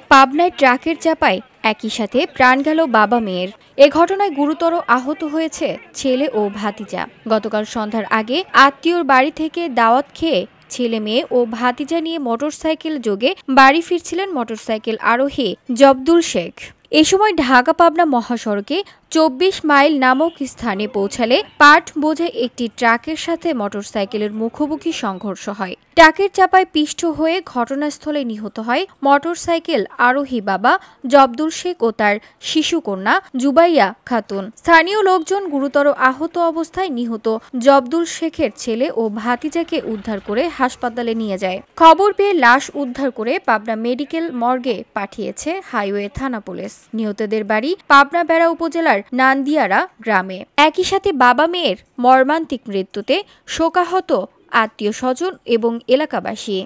পাবনায় ট্রাকের চাপায় একই সাথে প্রাণ গেল বাবা মেয়ের। এ ঘটনায় গুরুতর আহত হয়েছে ছেলে ও ভাতিজা। গতকাল সন্ধ্যার আগে আত্মীয়র বাড়ি থেকে দাওয়াত খেয়ে ছেলে মেয়ে ও ভাতিজা নিয়ে মোটরসাইকেল যোগে বাড়ি ফিরছিলেন মোটরসাইকেল আরোহী জব্দুল শেখ। এ সময় ঢাকা পাবনা মহাসড়কে ২৪ মাইল নামক স্থানে পৌঁছালে পাট বোঝাই একটি ট্রাকের সাথে মোটরসাইকেলের মুখোমুখি সংঘর্ষ হয়। ট্রাকের চাপায় পিষ্ট হয়ে ঘটনাস্থলে নিহত হয় মোটরসাইকেল আরোহী বাবা জব্দুল শেখ ও তার শিশুকন্যা জুবাইয়া খাতুন। স্থানীয় লোকজন গুরুতর আহত অবস্থায় নিহত জব্দুল শেখের ছেলে ও ভাতিজাকে উদ্ধার করে হাসপাতালে নিয়ে যায়। খবর পেয়ে লাশ উদ্ধার করে পাবনা মেডিকেল মর্গে পাঠিয়েছে হাইওয়ে থানা পুলিশ। নিহতদের বাড়ি পাবনা বেড়া উপজেলার নান্দিয়ারা গ্রামে। একই সাথে বাবা মেয়ের মর্মান্তিক মৃত্যুতে শোকাহত আত্মীয় স্বজন এবং এলাকাবাসী।